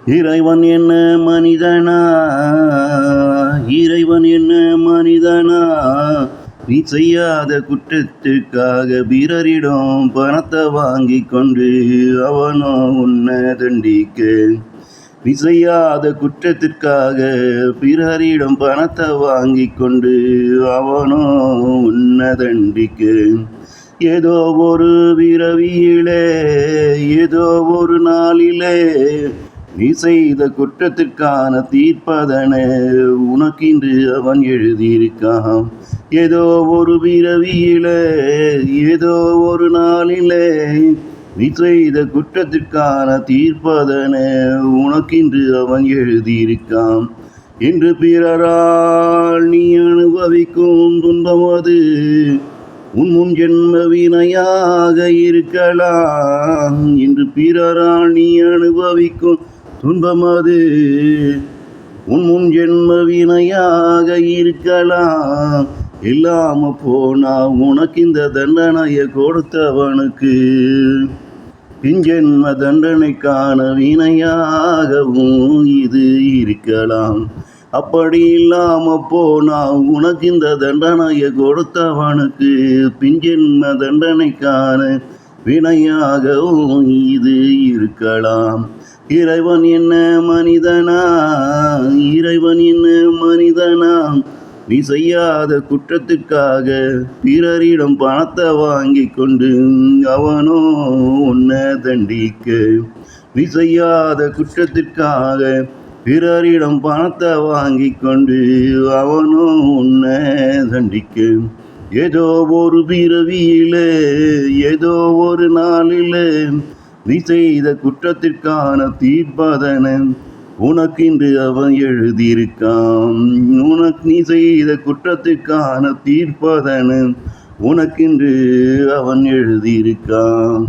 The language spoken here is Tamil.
இறைவன் என்ன மனிதனா, இறைவன் என்ன மனிதனா, நீ செய்யாத குற்றத்துக்காக பிறரிடம் பணத்தை வாங்கி கொண்டு அவனோ உன்னை தண்டிக்க. நீ செய்யாத குற்றத்திற்காக பிறரிடம் பணத்தை வாங்கி கொண்டு அவனோ உன்னை தண்டிக்க. ஏதோ ஒரு பிறவியிலே, ஏதோ ஒரு நாளிலே நீ செய்த குற்றத்திற்கான தீர்ப்பதனை உனக்கின்று அவன் எழுதியிருக்கான். ஏதோ ஒரு பிறவியிலே, ஏதோ ஒரு நாளிலே நீ செய்த குற்றத்திற்கான தீர்ப்பதனை உனக்கின்று அவன் எழுதியிருக்கான். இன்று பிறரால் நீ அனுபவிக்கும் துன்பம் அது உன் முன் ஜென்ம வினையாக இருக்கலாம். இன்று பிறரால் நீ அனுபவிக்கும் துன்பம் அது உன் முன் ஜென்ம வினையாக இருக்கலாம். இல்லாம போனா உனக்கு இந்த தண்டனையை கொடுத்தவனுக்கு பின்ஜென்ம தண்டனைக்கான வினையாகவும் இது இருக்கலாம். அப்படி இல்லாம போனா உனக்கு இந்த தண்டனையை கொடுத்தவனுக்கு பின்ஜென்ம தண்டனைக்கான வினையாகவும் இது இருக்கலாம். இறைவன் என்ன மனிதனா, இறைவன் என்ன மனிதனா, நீ செய்யாத குற்றத்துக்காக பிறரிடம் பணத்தை வாங்கி கொண்டு அவனோ உன்னை தண்டிக்க. நீ செய்யாத குற்றத்திற்காக பிறரிடம் பணத்தை வாங்கி கொண்டு அவனோ உன்னை தண்டிக்க. ஏதோ ஒரு பிறவியிலே, ஏதோ ஒரு நாளிலே நீ செய்த குற்றத்திற்கான தீர்ப்பதனை உனக்கின்று அவன் எழுதியிருக்கான். நீ செய்த குற்றத்திற்கான தீர்ப்பதனை உனக்கின்று அவன் எழுதியிருக்கான்.